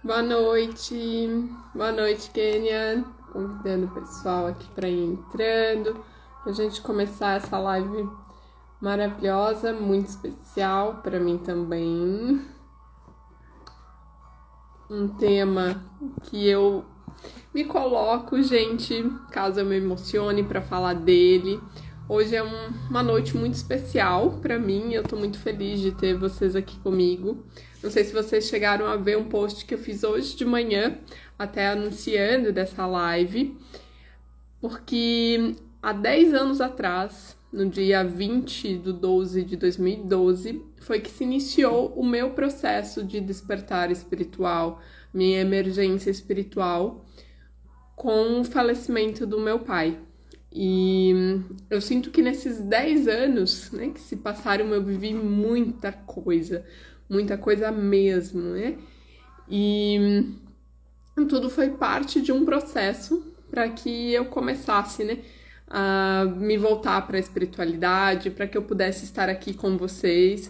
Boa noite, Kenia. Convidando o pessoal aqui para ir entrando, para a gente começar essa live maravilhosa, muito especial para mim também. Um tema que eu me coloco, gente, caso eu me emocione para falar dele. Hoje é uma noite muito especial para mim, eu tô muito feliz de ter vocês aqui comigo. Não sei se vocês chegaram a ver um post que eu fiz hoje de manhã, até anunciando dessa live, porque há 10 anos atrás, no dia 20 de 12 de 2012, foi que se iniciou o meu processo de despertar espiritual, minha emergência espiritual, com o falecimento do meu pai. E eu sinto que nesses 10 anos, né, que se passaram, eu vivi muita coisa mesmo, né? E tudo foi parte de um processo para que eu começasse, né, a me voltar para a espiritualidade, para que eu pudesse estar aqui com vocês.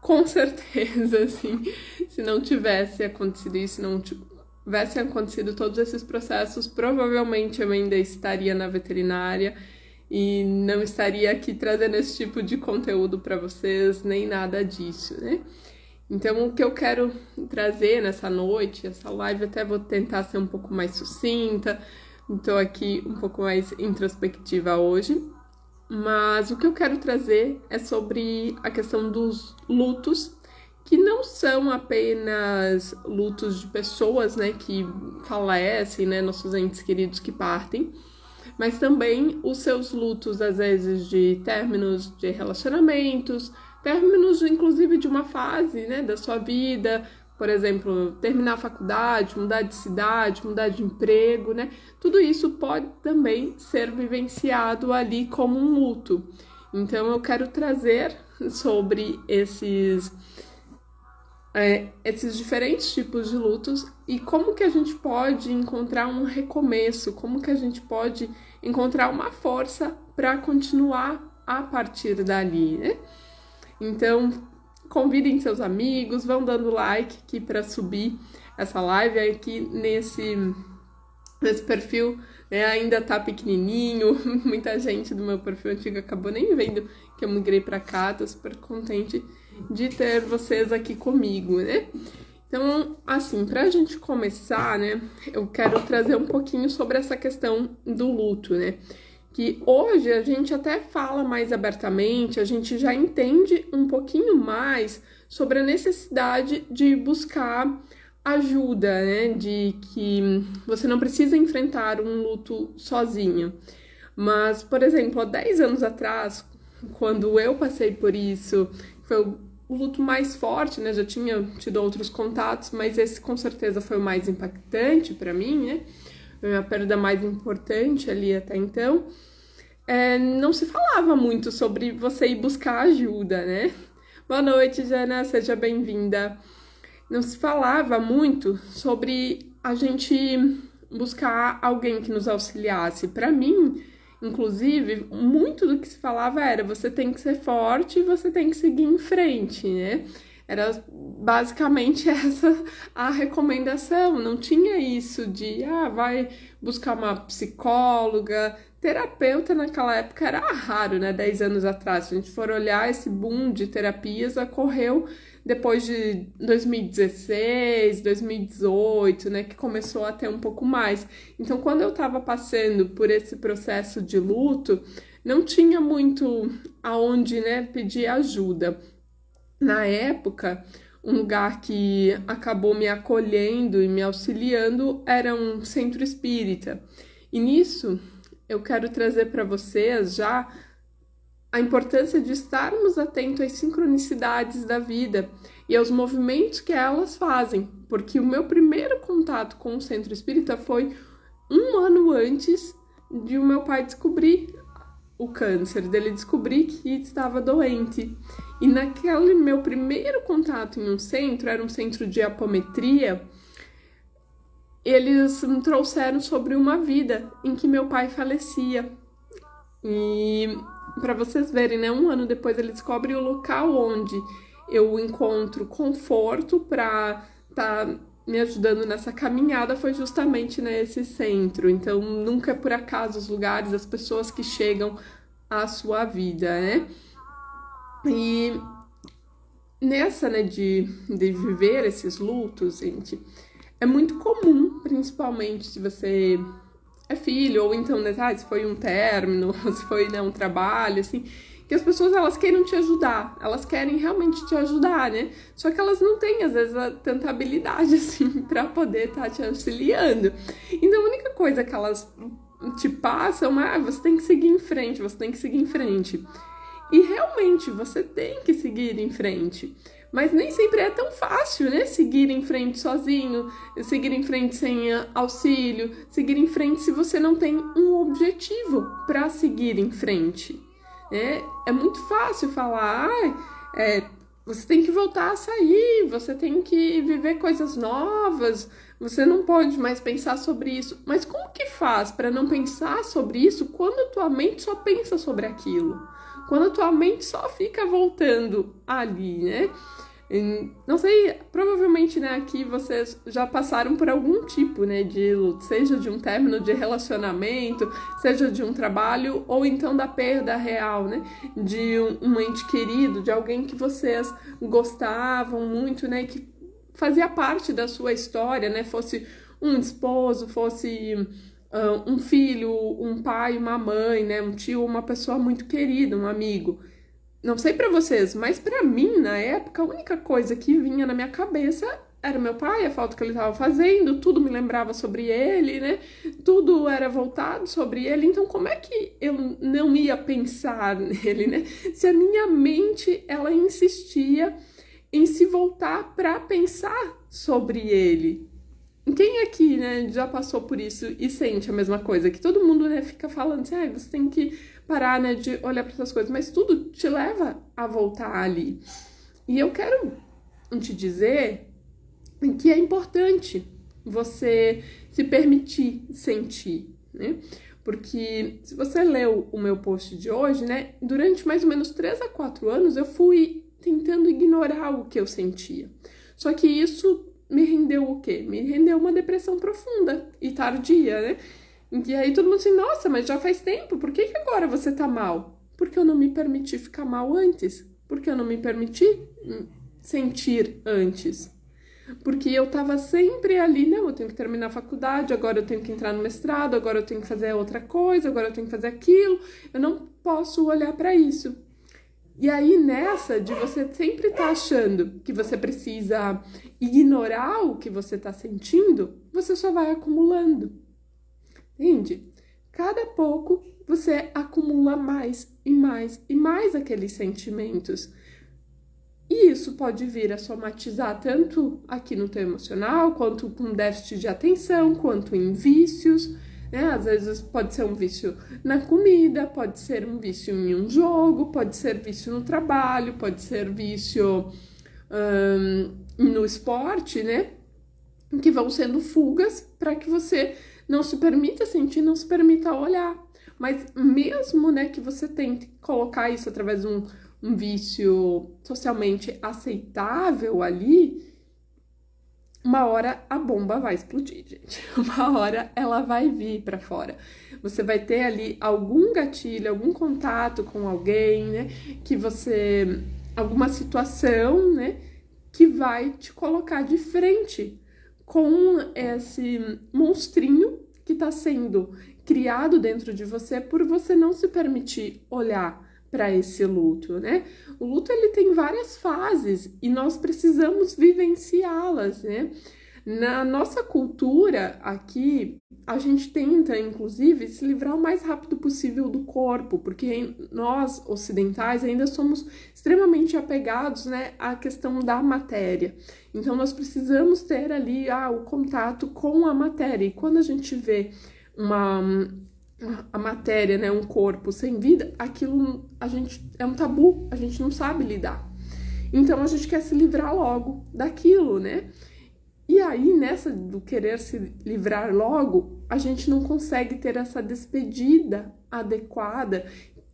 Com certeza, assim, se não tivesse acontecido isso, se não tivessem acontecido todos esses processos, provavelmente eu ainda estaria na veterinária e não estaria aqui trazendo esse tipo de conteúdo para vocês, nem nada disso, né? Então, o que eu quero trazer nessa noite, essa live, até vou tentar ser um pouco mais sucinta, estou aqui um pouco mais introspectiva hoje, mas o que eu quero trazer é sobre a questão dos lutos, que não são apenas lutos de pessoas, né, que falecem, né, nossos entes queridos que partem, mas também os seus lutos, às vezes, de términos de relacionamentos, términos, inclusive, de uma fase, né, da sua vida, por exemplo, terminar a faculdade, mudar de cidade, mudar de emprego, né, tudo isso pode também ser vivenciado ali como um luto. Então, eu quero trazer sobre esses diferentes tipos de lutos e como que a gente pode encontrar um recomeço, como que a gente pode encontrar uma força para continuar a partir dali, né? Então, convidem seus amigos, vão dando like aqui para subir essa live aqui nesse perfil, né, ainda tá pequenininho, muita gente do meu perfil antigo acabou nem vendo que eu migrei para cá, tô super contente de ter vocês aqui comigo, né? Então, assim, pra gente começar, né, eu quero trazer um pouquinho sobre essa questão do luto, né? Que hoje a gente até fala mais abertamente, a gente já entende um pouquinho mais sobre a necessidade de buscar ajuda, né? De que você não precisa enfrentar um luto sozinho. Mas, por exemplo, há 10 anos atrás, quando eu passei por isso, foi o luto mais forte, né? Já tinha tido outros contatos, mas esse com certeza foi o mais impactante para mim, né? Foi a perda mais importante ali até então. Não se falava muito sobre você ir buscar ajuda, né? Boa noite, Jana, seja bem-vinda. Não se falava muito sobre a gente buscar alguém que nos auxiliasse. Para mim, inclusive, muito do que se falava era você tem que ser forte e você tem que seguir em frente, né? Era basicamente essa a recomendação. Não tinha isso de, vai buscar uma psicóloga. Terapeuta naquela época era raro, né? 10 anos atrás. Se a gente for olhar, esse boom de terapias ocorreu depois de 2016, 2018, né, que começou a ter um pouco mais. Então, quando eu tava passando por esse processo de luto, não tinha muito aonde, né, pedir ajuda. Na época, um lugar que acabou me acolhendo e me auxiliando era um centro espírita. E nisso, eu quero trazer para vocês já a importância de estarmos atentos às sincronicidades da vida e aos movimentos que elas fazem, porque o meu primeiro contato com o centro espírita foi 1 ano antes de o meu pai descobrir o câncer, dele descobrir que estava doente. E naquele meu primeiro contato em um centro, era um centro de apometria, eles me trouxeram sobre uma vida em que meu pai falecia. E para vocês verem, né, 1 ano depois ele descobre o local onde eu encontro conforto para estar me ajudando nessa caminhada foi justamente nesse centro. Então, nunca é por acaso os lugares, as pessoas que chegam à sua vida, né? E nessa, né, de viver esses lutos, gente, é muito comum, principalmente se você é filho, ou então, né, se foi um término, se foi, né, um trabalho, assim, que as pessoas, elas querem te ajudar, elas querem realmente te ajudar, né? Só que elas não têm, às vezes, tanta habilidade, assim, pra poder estar te auxiliando. Então, a única coisa que elas te passam é, você tem que seguir em frente, você tem que seguir em frente. E realmente, você tem que seguir em frente. Mas nem sempre é tão fácil, né? Seguir em frente sozinho, seguir em frente sem auxílio, seguir em frente se você não tem um objetivo para seguir em frente. É muito fácil falar, você tem que voltar a sair, você tem que viver coisas novas, você não pode mais pensar sobre isso. Mas como que faz para não pensar sobre isso quando a tua mente só pensa sobre aquilo? Quando a tua mente só fica voltando ali, né? Não sei, provavelmente, né, aqui vocês já passaram por algum tipo, né, de luto, seja de um término de relacionamento, seja de um trabalho, ou então da perda real, né, de um ente querido, de alguém que vocês gostavam muito, né, que fazia parte da sua história, né, fosse um esposo, fosse um filho, um pai, uma mãe, né, um tio, uma pessoa muito querida, um amigo. Não sei pra vocês, mas pra mim, na época, a única coisa que vinha na minha cabeça era meu pai, a falta que ele estava fazendo, tudo me lembrava sobre ele, né? Tudo era voltado sobre ele, então como é que eu não ia pensar nele, né? Se a minha mente, ela insistia em se voltar pra pensar sobre ele. Quem aqui, né, já passou por isso e sente a mesma coisa? Que todo mundo, né, fica falando assim, você tem que parar, né, de olhar para essas coisas, mas tudo te leva a voltar ali. E eu quero te dizer que é importante você se permitir sentir, né? Porque se você leu o meu post de hoje, né, durante mais ou menos 3 a 4 anos eu fui tentando ignorar o que eu sentia. Só que isso me rendeu o quê? Me rendeu uma depressão profunda e tardia, né? E aí todo mundo assim, nossa, mas já faz tempo, por que agora você tá mal? Porque eu não me permiti ficar mal antes. Porque eu não me permiti sentir antes. Porque eu tava sempre ali, não, eu tenho que terminar a faculdade, agora eu tenho que entrar no mestrado, agora eu tenho que fazer outra coisa, agora eu tenho que fazer aquilo. Eu não posso olhar pra isso. E aí, nessa de você sempre estar achando que você precisa ignorar o que você está sentindo, você só vai acumulando. Entende? Cada pouco você acumula mais e mais e mais aqueles sentimentos. E isso pode vir a somatizar tanto aqui no teu emocional, quanto com déficit de atenção, quanto em vícios. Às vezes pode ser um vício na comida, pode ser um vício em um jogo, pode ser vício no trabalho, pode ser vício no esporte, né? Que vão sendo fugas para que você não se permita sentir, não se permita olhar. Mas mesmo, né, que você tente colocar isso através de um vício socialmente aceitável ali, uma hora a bomba vai explodir, gente. Uma hora ela vai vir pra fora. Você vai ter ali algum gatilho, algum contato com alguém, né? Alguma situação, né? Que vai te colocar de frente com esse monstrinho que tá sendo criado dentro de você por você não se permitir olhar para esse luto, né? O luto, ele tem várias fases e nós precisamos vivenciá-las, né? Na nossa cultura aqui, a gente tenta, inclusive, se livrar o mais rápido possível do corpo, porque nós, ocidentais, ainda somos extremamente apegados, né, à questão da matéria. Então, nós precisamos ter ali o contato com a matéria. E quando a gente vê a matéria, né, um corpo sem vida, aquilo é um tabu, a gente não sabe lidar. Então a gente quer se livrar logo daquilo, né? E aí, nessa do querer se livrar logo, a gente não consegue ter essa despedida adequada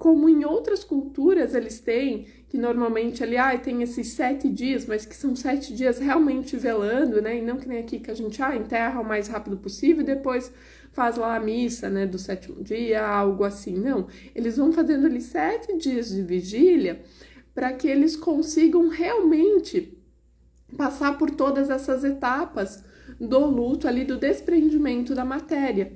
como em outras culturas eles têm, que normalmente ali, tem esses 7 dias, mas que são 7 dias realmente velando, né? E não que nem aqui que a gente, enterra o mais rápido possível e depois faz lá a missa, né, do 7º dia, algo assim. Não, eles vão fazendo ali 7 dias de vigília para que eles consigam realmente passar por todas essas etapas do luto ali, do desprendimento da matéria.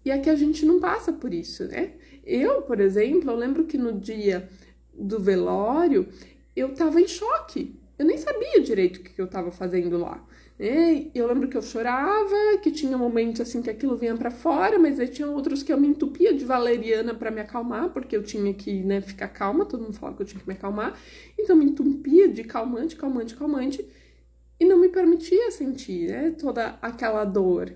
E aqui a gente não passa por isso, né? Eu, por exemplo, eu lembro que no dia do velório, eu tava em choque. Eu nem sabia direito o que eu tava fazendo lá. Né? Eu lembro que eu chorava, que tinha momentos assim que aquilo vinha para fora, mas aí tinha outros que eu me entupia de valeriana para me acalmar, porque eu tinha que, né, ficar calma, todo mundo falava que eu tinha que me acalmar. Então eu me entupia de calmante, e não me permitia sentir, né, toda aquela dor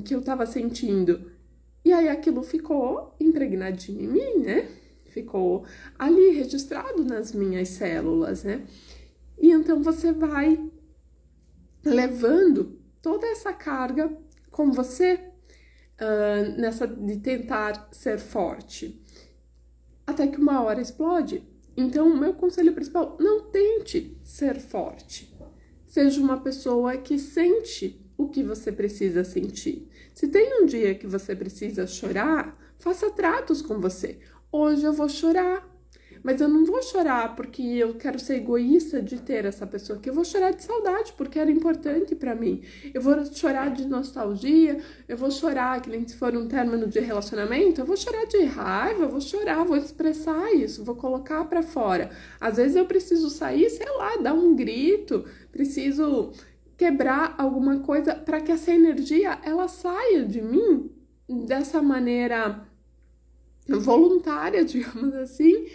que eu tava sentindo. E aí aquilo ficou impregnadinho em mim, né? Ficou ali registrado nas minhas células, né? E então você vai levando toda essa carga com você, nessa de tentar ser forte, até que uma hora explode. Então, o meu conselho principal, não tente ser forte. Seja uma pessoa que sente o que você precisa sentir. Se tem um dia que você precisa chorar, faça tratos com você. Hoje eu vou chorar, mas eu não vou chorar porque eu quero ser egoísta de ter essa pessoa aqui. Eu vou chorar de saudade porque era importante para mim. Eu vou chorar de nostalgia, eu vou chorar, que nem se for um término de relacionamento, eu vou chorar de raiva, eu vou chorar, vou expressar isso, vou colocar para fora. Às vezes eu preciso sair, sei lá, dar um grito, preciso quebrar alguma coisa para que essa energia ela saia de mim dessa maneira voluntária, digamos assim,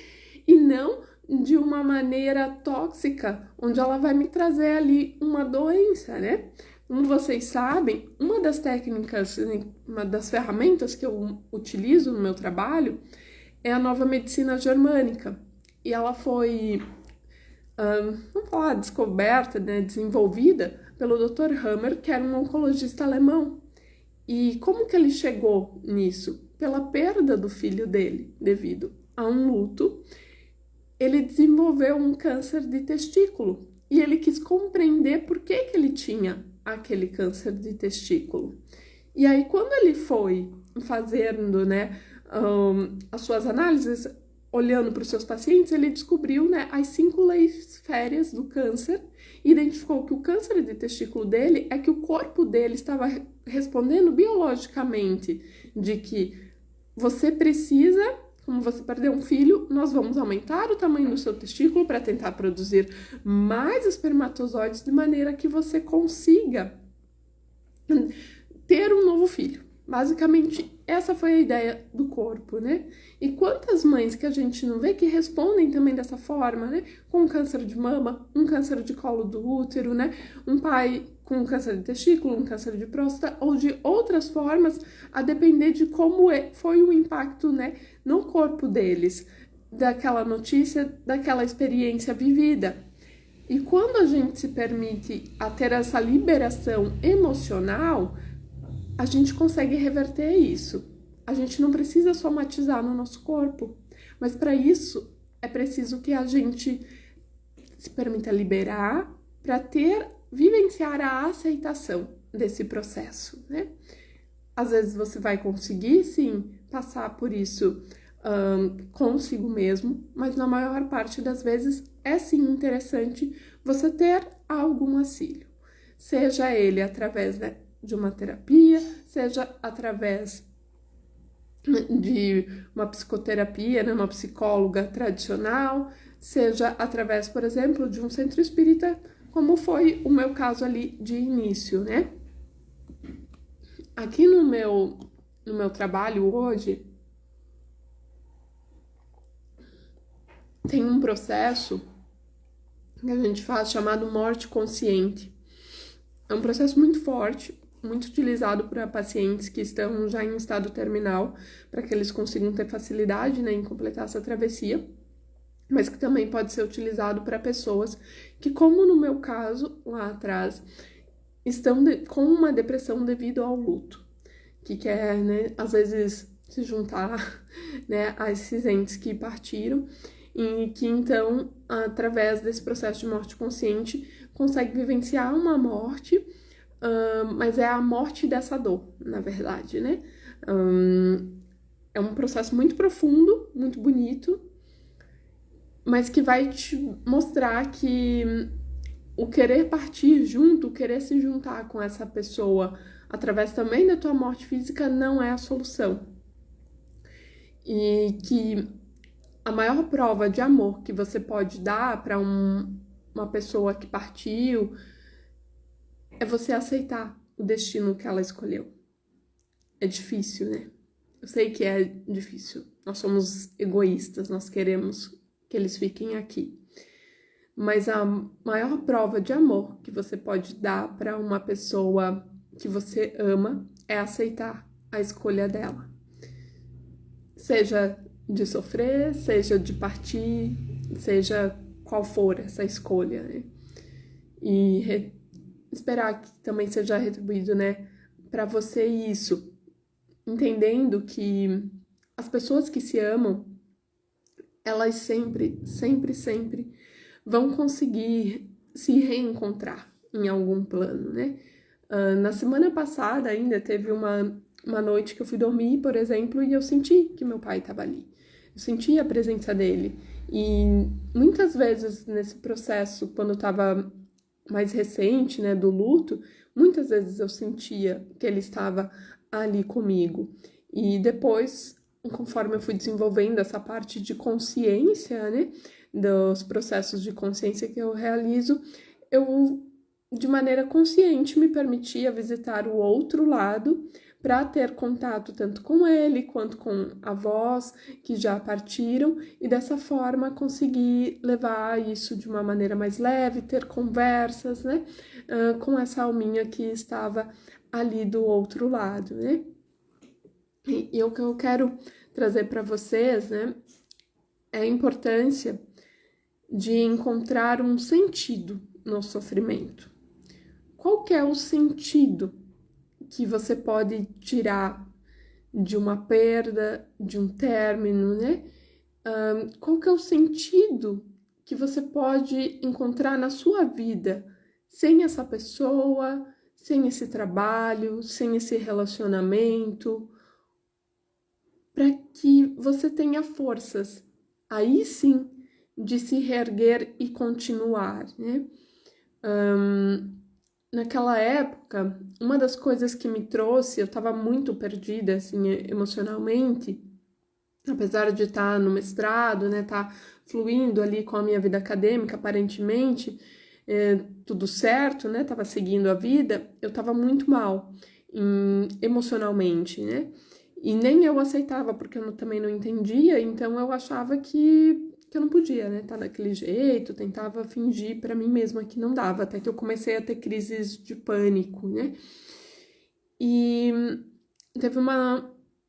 e não de uma maneira tóxica, onde ela vai me trazer ali uma doença, né? Como vocês sabem, uma das técnicas, uma das ferramentas que eu utilizo no meu trabalho é a nova medicina germânica. E ela foi, vamos falar, descoberta, né, desenvolvida pelo Dr. Hammer, que era um oncologista alemão. E como que ele chegou nisso? Pela perda do filho dele, devido a um luto. Ele desenvolveu um câncer de testículo e ele quis compreender por que ele tinha aquele câncer de testículo. E aí, quando ele foi fazendo, né, as suas análises, olhando para os seus pacientes, ele descobriu, né, as 5 leis férreas do câncer e identificou que o câncer de testículo dele é que o corpo dele estava respondendo biologicamente de que você precisa, como você perdeu um filho, nós vamos aumentar o tamanho do seu testículo para tentar produzir mais espermatozoides de maneira que você consiga ter um novo filho. Basicamente, essa foi a ideia do corpo, né? E quantas mães que a gente não vê que respondem também dessa forma, né? Com um câncer de mama, um câncer de colo do útero, né? Um pai com um câncer de testículo, um câncer de próstata ou de outras formas, a depender de como foi o impacto, né, no corpo deles, daquela notícia, daquela experiência vivida. E quando a gente se permite a ter essa liberação emocional, a gente consegue reverter isso. A gente não precisa somatizar no nosso corpo, mas para isso é preciso que a gente se permita liberar para vivenciar a aceitação desse processo, né? Às vezes você vai conseguir, sim, passar por isso consigo mesmo, mas na maior parte das vezes é sim interessante você ter algum auxílio, seja ele através, né, de uma terapia, seja através de uma psicoterapia, né, uma psicóloga tradicional, seja através, por exemplo, de um centro espírita, como foi o meu caso ali de início, né? Aqui no meu trabalho hoje, tem um processo que a gente faz chamado morte consciente. É um processo muito forte, muito utilizado para pacientes que estão já em estado terminal, para que eles consigam ter facilidade, né, em completar essa travessia, mas que também pode ser utilizado para pessoas que, como no meu caso, lá atrás, estão com uma depressão devido ao luto, que quer, né, às vezes se juntar, né, a esses entes que partiram e que então, através desse processo de morte consciente, consegue vivenciar uma morte, mas é a morte dessa dor, na verdade, né? É um processo muito profundo, muito bonito, mas que vai te mostrar que o querer partir junto, o querer se juntar com essa pessoa através também da tua morte física não é a solução. E que a maior prova de amor que você pode dar para uma pessoa que partiu é você aceitar o destino que ela escolheu. É difícil, né? Eu sei que é difícil. Nós somos egoístas, nós queremos que eles fiquem aqui. Mas a maior prova de amor que você pode dar para uma pessoa que você ama é aceitar a escolha dela. Seja de sofrer, seja de partir, seja qual for essa escolha, né? E esperar que também seja retribuído, né, para você isso, entendendo que as pessoas que se amam, elas sempre, sempre, sempre vão conseguir se reencontrar em algum plano, né? Na semana passada ainda teve uma noite que eu fui dormir, por exemplo, e eu senti que meu pai estava ali. Eu senti a presença dele. E muitas vezes nesse processo, quando eu estava mais recente, né, do luto, muitas vezes eu sentia que ele estava ali comigo. E depois, conforme eu fui desenvolvendo essa parte de consciência, né, dos processos de consciência que eu realizo, eu, de maneira consciente, me permitia visitar o outro lado para ter contato tanto com ele quanto com avós que já partiram e dessa forma conseguir levar isso de uma maneira mais leve, ter conversas, né, com essa alminha que estava ali do outro lado, né? E o que eu quero trazer para vocês, né, é a importância de encontrar um sentido no sofrimento. Qual que é o sentido que você pode tirar de uma perda, de um término, né? Qual que é o sentido que você pode encontrar na sua vida sem essa pessoa, sem esse trabalho, sem esse relacionamento, para que você tenha forças, aí sim, de se reerguer e continuar, né? Naquela época, uma das coisas que me trouxe, eu estava muito perdida, assim, emocionalmente, apesar de estar no mestrado, né, estar fluindo ali com a minha vida acadêmica, aparentemente, tudo certo, né, estava seguindo a vida, eu estava muito mal, emocionalmente, né, e nem eu aceitava, porque eu também não entendia, então eu achava que eu não podia, né, tá daquele jeito, tentava fingir para mim mesma que não dava, até que eu comecei a ter crises de pânico, né, e teve um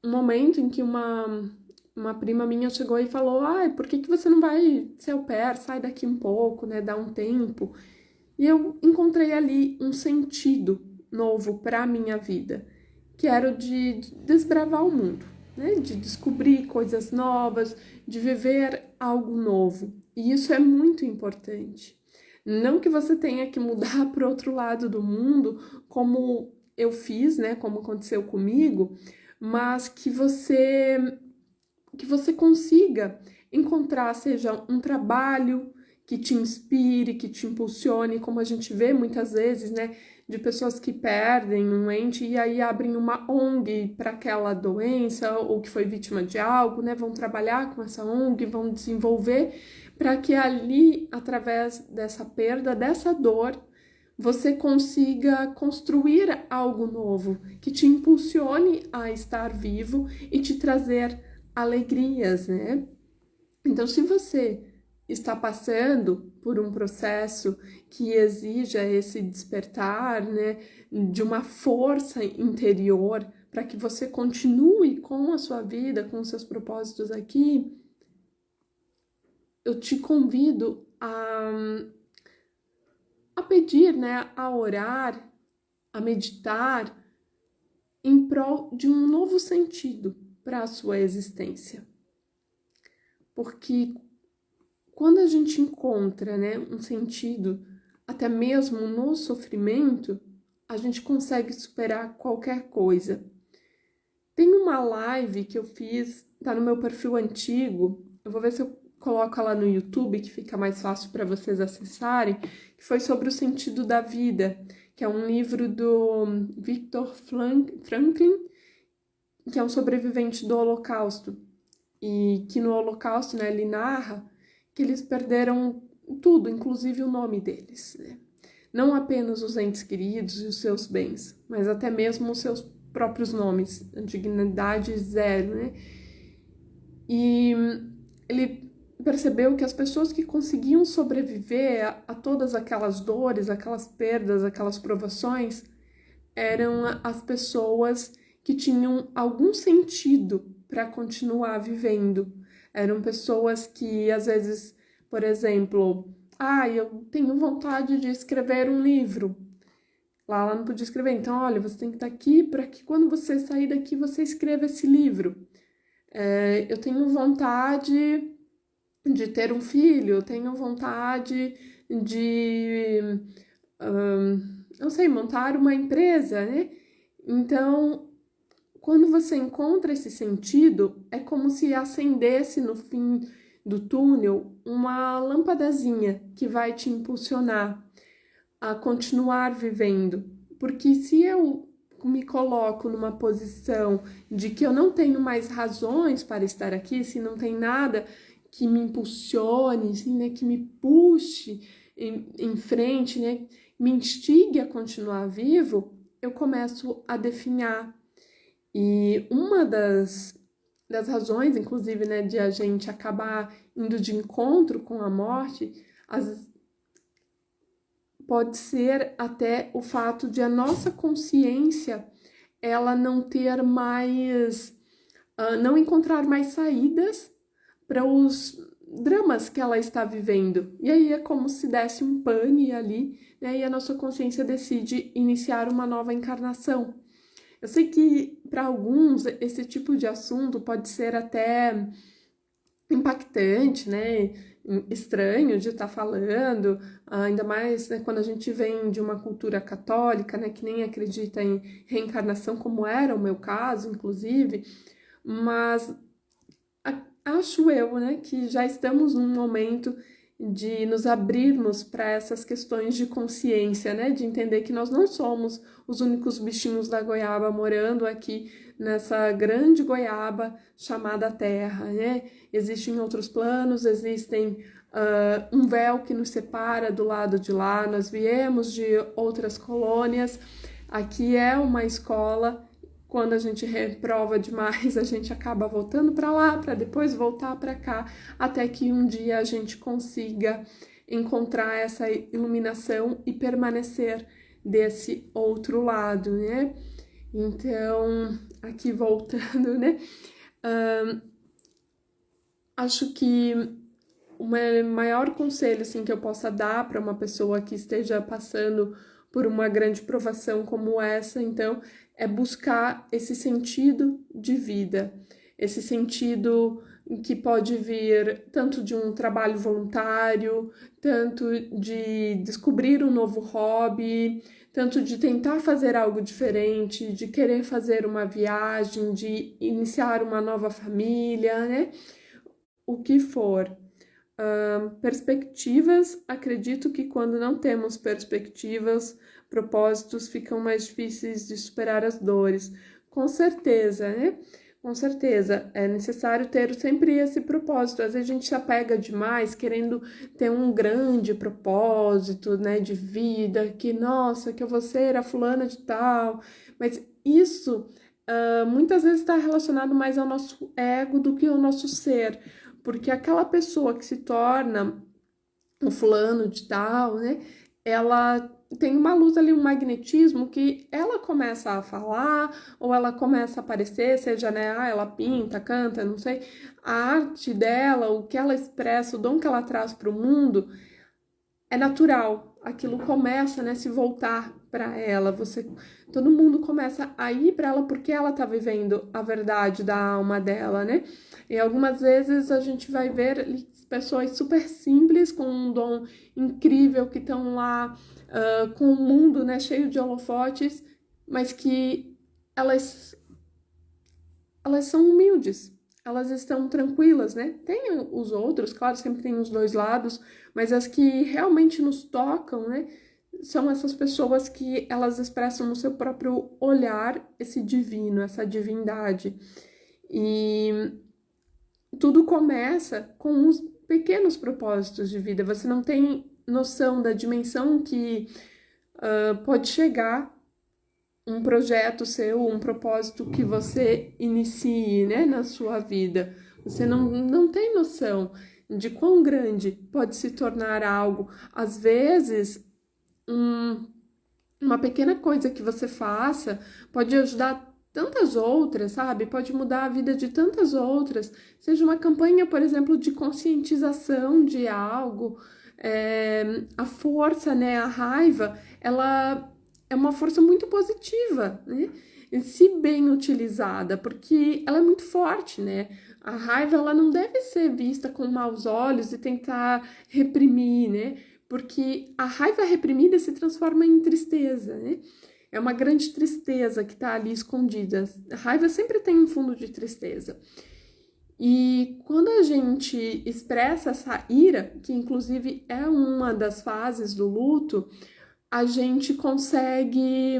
momento em que uma prima minha chegou e falou, por que você não vai ser au pair, sai daqui um pouco, né, dá um tempo, e eu encontrei ali um sentido novo para a minha vida, que era o de desbravar o mundo, né, de descobrir coisas novas, de viver algo novo. E isso é muito importante. Não que você tenha que mudar para o outro lado do mundo, como eu fiz, né, como aconteceu comigo, mas que você consiga encontrar, seja um trabalho que te inspire, que te impulsione, como a gente vê muitas vezes, né, de pessoas que perdem um ente e aí abrem uma ONG para aquela doença ou que foi vítima de algo, né, vão trabalhar com essa ONG, vão desenvolver para que ali, através dessa perda, dessa dor, você consiga construir algo novo, que te impulsione a estar vivo e te trazer alegrias, né? Então, se você está passando por um processo que exija esse despertar, né, de uma força interior para que você continue com a sua vida, com os seus propósitos aqui, eu te convido a pedir, né, a orar, a meditar em prol de um novo sentido para a sua existência. Porque quando a gente encontra, né, um sentido, até mesmo no sofrimento, a gente consegue superar qualquer coisa. Tem uma live que eu fiz, tá no meu perfil antigo, eu vou ver se eu coloco ela no YouTube, que fica mais fácil para vocês acessarem, que foi sobre o sentido da vida, que é um livro do Viktor Franklin, que é um sobrevivente do Holocausto, e que no Holocausto, né, ele narra que eles perderam tudo, inclusive o nome deles, né? Não apenas os entes queridos e os seus bens, mas até mesmo os seus próprios nomes, a dignidade zero, né? E ele percebeu que as pessoas que conseguiam sobreviver a todas aquelas dores, aquelas perdas, aquelas provações, eram as pessoas que tinham algum sentido para continuar vivendo. Eram pessoas que, às vezes, por exemplo, eu tenho vontade de escrever um livro. Lá ela não podia escrever, então, olha, você tem que estar aqui para que quando você sair daqui, você escreva esse livro. Eu tenho vontade de ter um filho, eu tenho vontade de, não sei, montar uma empresa, né? Então, quando você encontra esse sentido, é como se acendesse no fim do túnel uma lampadazinha que vai te impulsionar a continuar vivendo. Porque se eu me coloco numa posição de que eu não tenho mais razões para estar aqui, se não tem nada que me impulsione, assim, né, que me puxe em frente, né, me instigue a continuar vivo, eu começo a definhar. E uma das razões, inclusive, né, de a gente acabar indo de encontro com a morte, pode ser até o fato de a nossa consciência ela não ter mais, não encontrar mais saídas para os dramas que ela está vivendo. E aí é como se desse um pane ali, né, e a nossa consciência decide iniciar uma nova encarnação. Eu sei que para alguns esse tipo de assunto pode ser até impactante, né? Estranho de estar falando, ainda mais, né, quando a gente vem de uma cultura católica, né, que nem acredita em reencarnação, como era o meu caso, inclusive, mas acho eu, né, que já estamos num momento de nos abrirmos para essas questões de consciência, né, de entender que nós não somos os únicos bichinhos da goiaba morando aqui nessa grande goiaba chamada Terra, né? Existem outros planos, existem um véu que nos separa do lado de lá, nós viemos de outras colônias, aqui é uma escola. Quando a gente reprova demais, a gente acaba voltando para lá, para depois voltar para cá, até que um dia a gente consiga encontrar essa iluminação e permanecer desse outro lado, né? Então, aqui voltando, né? Acho que o maior conselho assim, que eu possa dar para uma pessoa que esteja passando por uma grande provação como essa, então, é buscar esse sentido de vida, esse sentido que pode vir tanto de um trabalho voluntário, tanto de descobrir um novo hobby, tanto de tentar fazer algo diferente, de querer fazer uma viagem, de iniciar uma nova família, né? O que for. Perspectivas, acredito que quando não temos perspectivas, propósitos ficam mais difíceis de superar as dores. Com certeza, né? Com certeza, é necessário ter sempre esse propósito. Às vezes a gente se apega demais, querendo ter um grande propósito, né, de vida, que, nossa, que eu vou ser a fulana de tal. Mas isso muitas vezes está relacionado mais ao nosso ego do que ao nosso ser. Porque aquela pessoa que se torna um fulano de tal, né, ela tem uma luz ali, um magnetismo que ela começa a falar ou ela começa a aparecer, seja, né, ela pinta, canta, não sei, a arte dela, o que ela expressa, o dom que ela traz para o mundo é natural. Aquilo começa, né, se voltar para ela, todo mundo começa a ir para ela porque ela tá vivendo a verdade da alma dela, né? E algumas vezes a gente vai ver pessoas super simples, com um dom incrível, que estão lá com o mundo, né, cheio de holofotes, mas que elas são humildes, elas estão tranquilas, né? Tem os outros, claro, sempre tem os dois lados, mas as que realmente nos tocam, né, são essas pessoas que elas expressam no seu próprio olhar esse divino, essa divindade. E tudo começa com os pequenos propósitos de vida. Você não tem noção da dimensão que pode chegar um projeto seu, um propósito que você inicie, né, na sua vida. Você não tem noção de quão grande pode se tornar algo. Às vezes, uma pequena coisa que você faça pode ajudar tantas outras, sabe? Pode mudar a vida de tantas outras. Seja uma campanha, por exemplo, de conscientização de algo. A força, né, a raiva, ela é uma força muito positiva, né? Se bem utilizada, porque ela é muito forte, né? A raiva, ela não deve ser vista com maus olhos e tentar reprimir, né? Porque a raiva reprimida se transforma em tristeza, né? É uma grande tristeza que está ali escondida. A raiva sempre tem um fundo de tristeza. E quando a gente expressa essa ira, que inclusive é uma das fases do luto, a gente consegue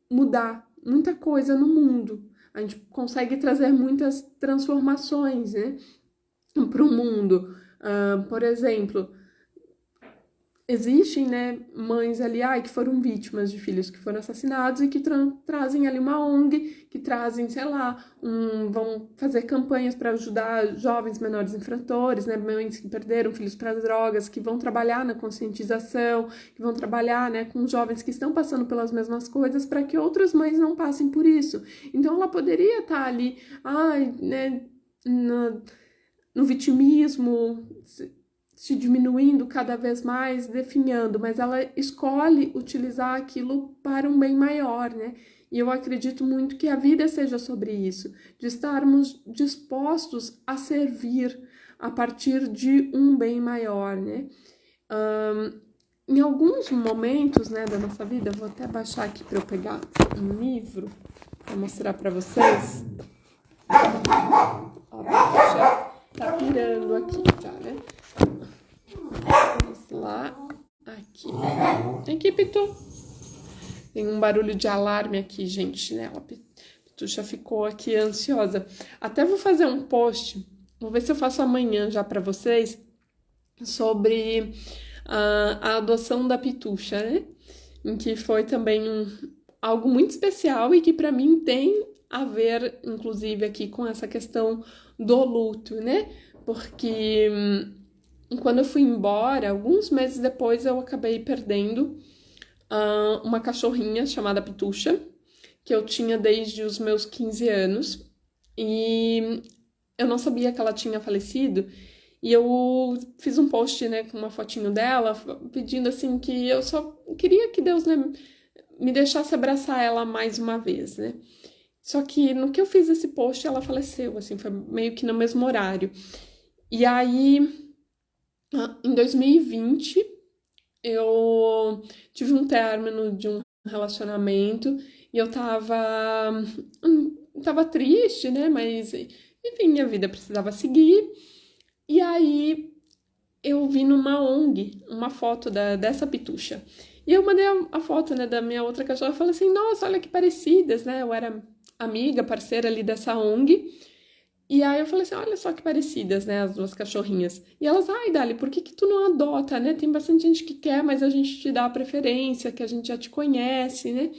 mudar muita coisa no mundo. A gente consegue trazer muitas transformações, né, para o mundo. Por exemplo, existem, né, mães ali que foram vítimas de filhos que foram assassinados e que trazem ali uma ONG, que trazem, sei lá, vão fazer campanhas para ajudar jovens menores infratores, né, mães que perderam filhos para drogas, que vão trabalhar na conscientização, que vão trabalhar, né, com jovens que estão passando pelas mesmas coisas para que outras mães não passem por isso. Então ela poderia estar ali, né, no vitimismo, se diminuindo cada vez mais, definhando, mas ela escolhe utilizar aquilo para um bem maior, né? E eu acredito muito que a vida seja sobre isso, de estarmos dispostos a servir a partir de um bem maior, né? Em alguns momentos, né, da nossa vida, vou até baixar aqui para eu pegar um livro para mostrar para vocês. Ó, já tá pirando aqui já, né? Vamos lá, aqui, Pitu. Tem um barulho de alarme aqui, gente, né? A Pitu já ficou aqui ansiosa. Até vou fazer um post, vou ver se eu faço amanhã já para vocês, sobre a adoção da Pitucha, né? Em que foi também algo muito especial e que para mim tem a ver, inclusive, aqui com essa questão do luto, né? Porque quando eu fui embora, alguns meses depois, eu acabei perdendo uma cachorrinha chamada Pitucha, que eu tinha desde os meus 15 anos. E eu não sabia que ela tinha falecido. E eu fiz um post, né, com uma fotinho dela, pedindo, assim, que eu só queria que Deus, né, me deixasse abraçar ela mais uma vez, né. Só que no que eu fiz esse post, ela faleceu, assim, foi meio que no mesmo horário. E aí, em 2020, eu tive um término de um relacionamento e eu tava triste, né, mas, enfim, minha vida precisava seguir. E aí, eu vi numa ONG uma foto dessa Pitucha. E eu mandei a foto, né, da minha outra cachorra e falei assim, nossa, olha que parecidas, né? Eu era amiga, parceira ali dessa ONG. E aí eu falei assim, olha só que parecidas, né, as duas cachorrinhas. E elas, Dali, por que tu não adota, né? Tem bastante gente que quer, mas a gente te dá a preferência, que a gente já te conhece, né?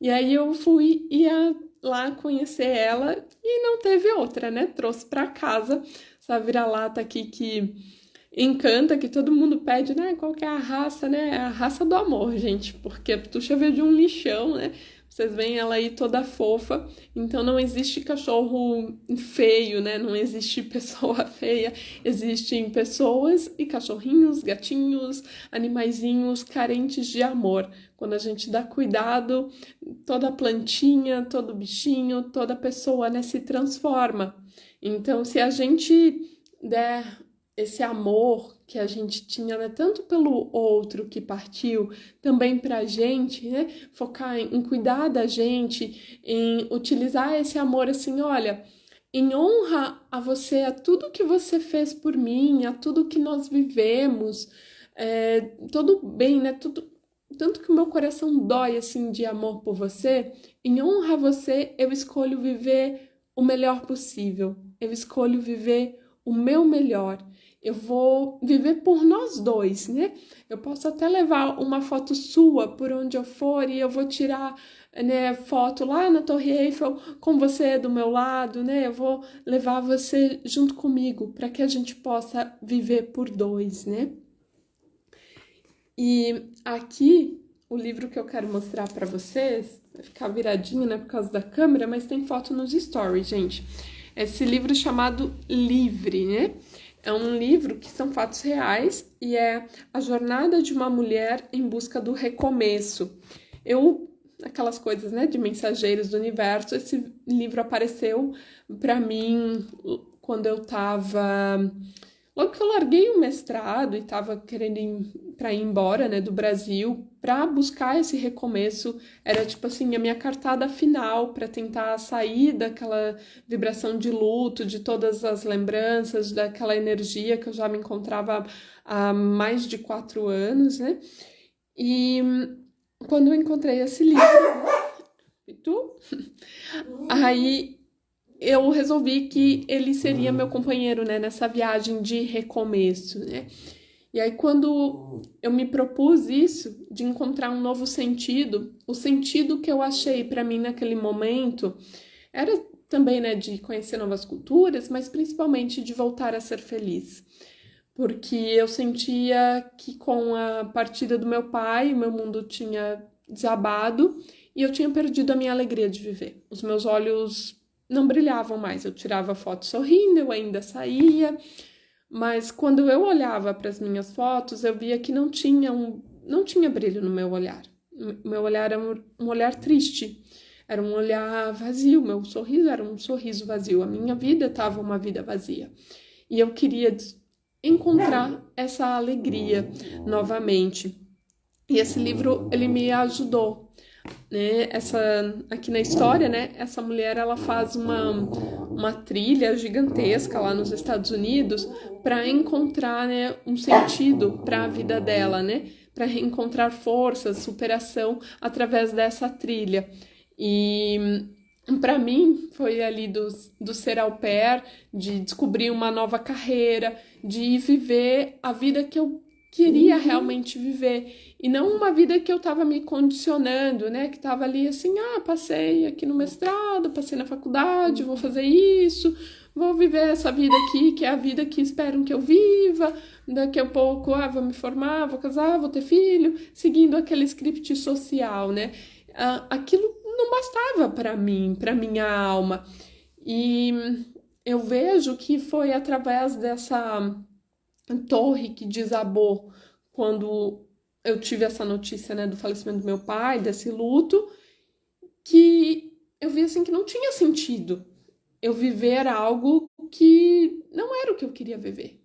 E aí eu fui lá conhecer ela e não teve outra, né? Trouxe pra casa essa vira-lata aqui que encanta, que todo mundo pede, né? Qual que é a raça, né? É a raça do amor, gente, porque a Pitucha veio de um lixão, né? Vocês veem ela aí toda fofa, então não existe cachorro feio, né? Não existe pessoa feia, existem pessoas e cachorrinhos, gatinhos, animaizinhos carentes de amor. Quando a gente dá cuidado, toda plantinha, todo bichinho, toda pessoa, né, se transforma. Então, se a gente der esse amor que a gente tinha, né, tanto pelo outro que partiu, também pra gente, né, focar em cuidar da gente, em utilizar esse amor assim, olha, em honra a você, a tudo que você fez por mim, a tudo que nós vivemos, todo bem, né, tudo, tanto que o meu coração dói assim de amor por você, em honra a você, eu escolho viver o melhor possível, eu escolho viver o meu melhor. Eu vou viver por nós dois, né? Eu posso até levar uma foto sua por onde eu for e eu vou tirar, né, foto lá na Torre Eiffel com você do meu lado, né? Eu vou levar você junto comigo para que a gente possa viver por dois, né? E aqui o livro que eu quero mostrar para vocês, vai ficar viradinho, né, por causa da câmera, mas tem foto nos stories, gente. Esse livro chamado Livre, né? É um livro que são fatos reais e é a jornada de uma mulher em busca do recomeço. Aquelas coisas, né, de Mensageiros do Universo, esse livro apareceu para mim quando eu tava... Logo que eu larguei o mestrado e estava querendo ir embora, né, do Brasil, para buscar esse recomeço, era tipo assim, a minha cartada final para tentar sair daquela vibração de luto, de todas as lembranças, daquela energia que eu já me encontrava há mais de 4 anos, né? E quando eu encontrei esse livro, aí eu resolvi que ele seria meu companheiro, né, nessa viagem de recomeço, né? E aí, quando eu me propus isso, de encontrar um novo sentido, o sentido que eu achei para mim naquele momento era também, né, de conhecer novas culturas, mas principalmente de voltar a ser feliz. Porque eu sentia que com a partida do meu pai, meu mundo tinha desabado e eu tinha perdido a minha alegria de viver. Os meus olhos não brilhavam mais, eu tirava foto sorrindo, eu ainda saía, mas quando eu olhava para as minhas fotos, eu via que não tinha brilho no meu olhar. O meu olhar era um olhar triste, era um olhar vazio, meu sorriso era um sorriso vazio, a minha vida estava uma vida vazia. E eu queria encontrar essa alegria novamente. E esse livro, ele me ajudou, né? Aqui na história, né? Essa mulher, ela faz uma trilha gigantesca lá nos Estados Unidos para encontrar, né, um sentido para a vida dela, né? Para encontrar força, superação através dessa trilha. E para mim foi ali do ser au pair, de descobrir uma nova carreira, de viver a vida que eu queria realmente viver e não uma vida que eu estava me condicionando, né? Que estava ali assim, passei aqui no mestrado, passei na faculdade, vou fazer isso, vou viver essa vida aqui, que é a vida que esperam que eu viva, daqui a pouco, vou me formar, vou casar, vou ter filho, seguindo aquele script social, né? Aquilo não bastava para mim, para minha alma. E eu vejo que foi através dessa torre que desabou quando eu tive essa notícia, né, do falecimento do meu pai, desse luto, que eu vi assim que não tinha sentido eu viver algo que não era o que eu queria viver,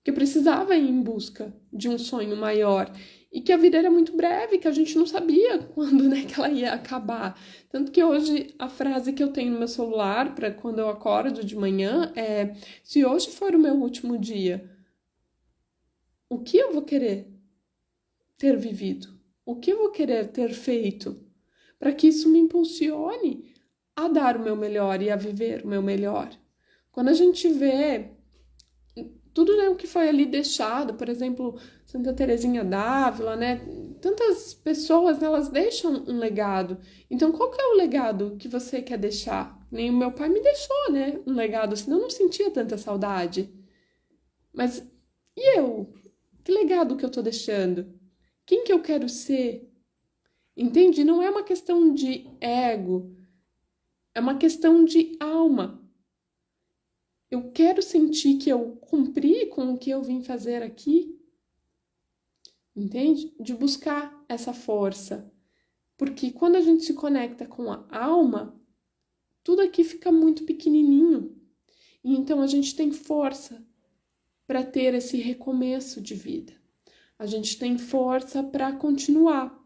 que eu precisava ir em busca de um sonho maior e que a vida era muito breve, que a gente não sabia quando, né, que ela ia acabar. Tanto que hoje a frase que eu tenho no meu celular para quando eu acordo de manhã é: se hoje for o meu último dia, o que eu vou querer ter vivido? O que eu vou querer ter feito? Para que isso me impulsione a dar o meu melhor e a viver o meu melhor. Quando a gente vê tudo, né, o que foi ali deixado, por exemplo, Santa Teresinha d'Ávila, né? Tantas pessoas, né, elas deixam um legado. Então, qual que é o legado que você quer deixar? Nem o meu pai me deixou, né, um legado, senão eu não sentia tanta saudade. Mas e eu? Que legado que eu tô deixando? Quem que eu quero ser? Entende? Não é uma questão de ego, é uma questão de alma. Eu quero sentir que eu cumpri com o que eu vim fazer aqui, entende? De buscar essa força. Porque quando a gente se conecta com a alma, tudo aqui fica muito pequenininho. E então a gente tem força para ter esse recomeço de vida. A gente tem força para continuar.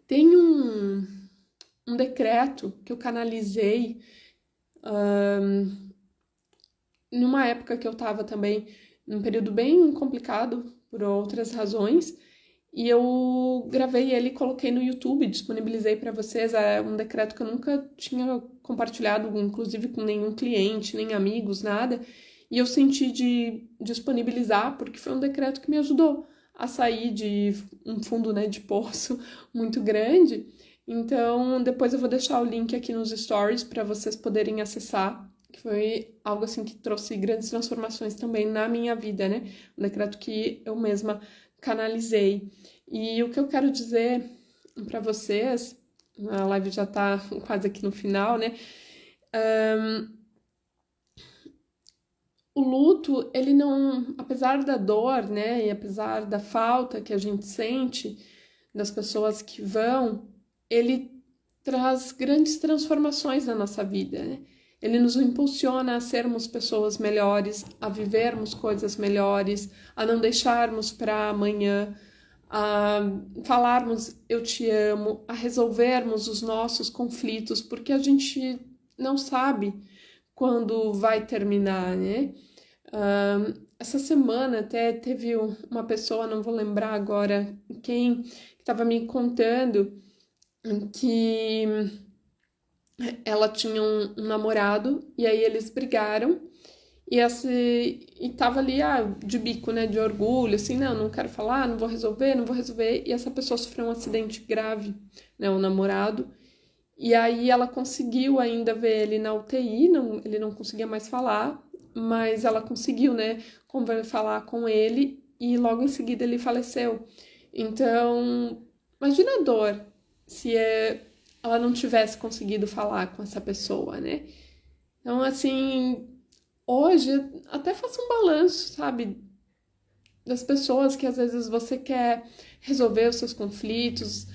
Tem um decreto que eu canalizei numa época que eu estava também num período bem complicado por outras razões, e eu gravei ele, coloquei no YouTube, disponibilizei para vocês. É um decreto que eu nunca tinha compartilhado, inclusive com nenhum cliente, nem amigos, nada, e eu senti de disponibilizar porque foi um decreto que me ajudou a sair de um fundo, né, de poço muito grande. Então, depois eu vou deixar o link aqui nos stories para vocês poderem acessar, que foi algo assim que trouxe grandes transformações também na minha vida, né? Um decreto que eu mesma canalizei. E o que eu quero dizer para vocês, a live já tá quase aqui no final, né? O luto, ele não, apesar da dor, né, e apesar da falta que a gente sente das pessoas que vão, ele traz grandes transformações na nossa vida, né? Ele nos impulsiona a sermos pessoas melhores, a vivermos coisas melhores, a não deixarmos para amanhã, a falarmos eu te amo, a resolvermos os nossos conflitos, porque a gente não sabe quando vai terminar, né? Essa semana até teve uma pessoa, não vou lembrar agora quem, que estava me contando que ela tinha um namorado e aí eles brigaram e tava ali de bico, né, de orgulho, assim, não quero falar, não vou resolver, e essa pessoa sofreu um acidente grave, né, o namorado, e aí ela conseguiu ainda ver ele na UTI, ele não conseguia mais falar, mas ela conseguiu, né, falar com ele e logo em seguida ele faleceu. Então, imagina a dor se ela não tivesse conseguido falar com essa pessoa, né? Então, assim, hoje até faço um balanço, sabe, das pessoas que às vezes você quer resolver os seus conflitos.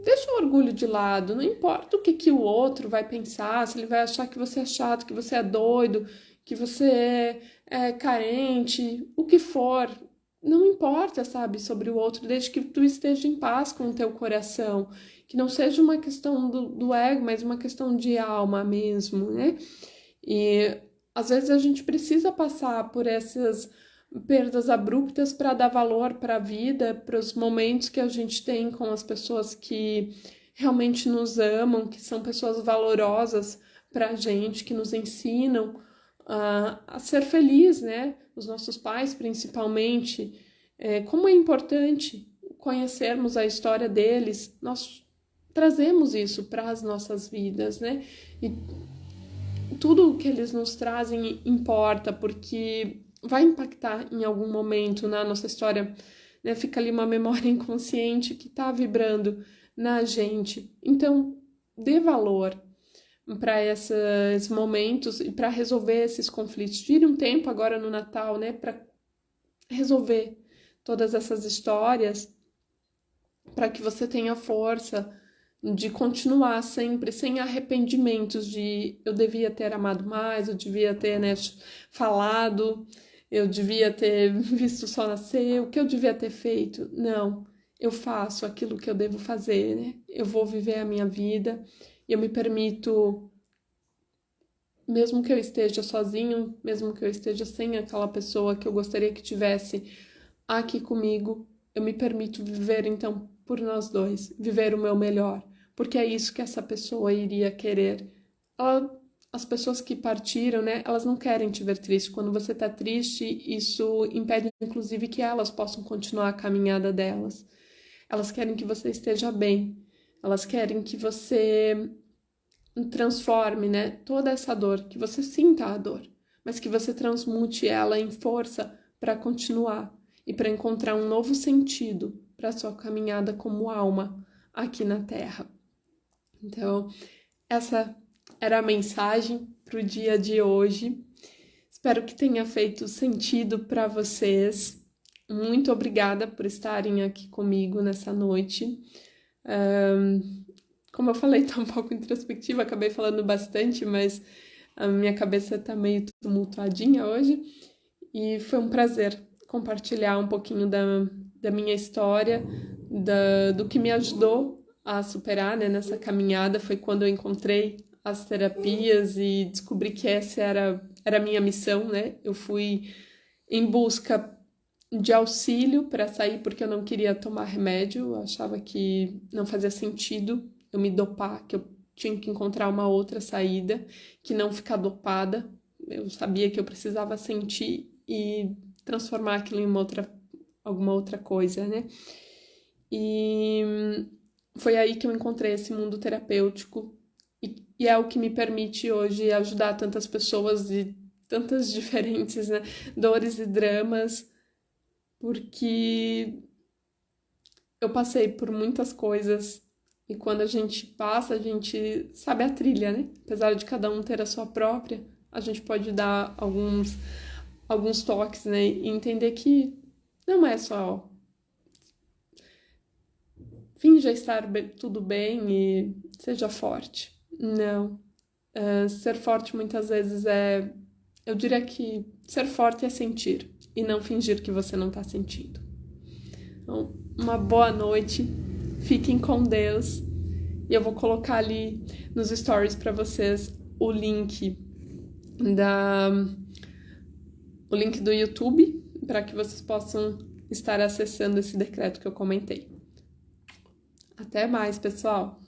Deixa o orgulho de lado, não importa o que o outro vai pensar, se ele vai achar que você é chato, que você é doido, que você é carente, o que for, não importa, sabe, sobre o outro, desde que tu esteja em paz com o teu coração, que não seja uma questão do ego, mas uma questão de alma mesmo, né? E às vezes a gente precisa passar por essas perdas abruptas para dar valor para a vida, para os momentos que a gente tem com as pessoas que realmente nos amam, que são pessoas valorosas para a gente, que nos ensinam a ser feliz, né? Os nossos pais, principalmente. Como é importante conhecermos a história deles, nós trazemos isso para as nossas vidas, né? E tudo o que eles nos trazem importa, porque vai impactar em algum momento na nossa história, né? Fica ali uma memória inconsciente que está vibrando na gente. Então, dê valor para esses momentos e para resolver esses conflitos. Tire um tempo agora no Natal, né, para resolver todas essas histórias, para que você tenha força de continuar sempre sem arrependimentos de eu devia ter amado mais, eu devia ter, né, falado, eu devia ter visto o sol nascer, o que eu devia ter feito. Não, eu faço aquilo que eu devo fazer, né? Eu vou viver a minha vida, eu me permito, mesmo que eu esteja sozinho, mesmo que eu esteja sem aquela pessoa que eu gostaria que tivesse aqui comigo, eu me permito viver então por nós dois, viver o meu melhor, porque é isso que essa pessoa iria querer. As pessoas que partiram, né, elas não querem te ver triste. Quando você tá triste, isso impede inclusive que elas possam continuar a caminhada delas. Elas querem que você esteja bem. Elas querem que você transforme, né, toda essa dor, que você sinta a dor, mas que você transmute ela em força para continuar e para encontrar um novo sentido para sua caminhada como alma aqui na Terra. Então, essa era a mensagem para o dia de hoje. Espero que tenha feito sentido para vocês. Muito obrigada por estarem aqui comigo nessa noite. Como eu falei, tá um pouco introspectiva, acabei falando bastante, mas a minha cabeça tá meio tumultuadinha hoje. E foi um prazer compartilhar um pouquinho da minha história, do que me ajudou a superar, né, nessa caminhada. Foi quando eu encontrei as terapias e descobri que essa era a minha missão, né? Eu fui em busca de auxílio para sair, porque eu não queria tomar remédio, eu achava que não fazia sentido eu me dopar, que eu tinha que encontrar uma outra saída, que não ficar dopada. Eu sabia que eu precisava sentir e transformar aquilo em alguma outra coisa, né? E foi aí que eu encontrei esse mundo terapêutico e é o que me permite hoje ajudar tantas pessoas de tantas diferentes, né, dores e dramas, porque eu passei por muitas coisas e quando a gente passa, a gente sabe a trilha, né? Apesar de cada um ter a sua própria, a gente pode dar alguns toques, né? E entender que não é só finja estar tudo bem e seja forte. Não. Ser forte muitas vezes eu diria que ser forte é sentir e não fingir que você não está sentindo. Então, uma boa noite, fiquem com Deus e eu vou colocar ali nos stories para vocês o link do YouTube para que vocês possam estar acessando esse decreto que eu comentei. Até mais, pessoal!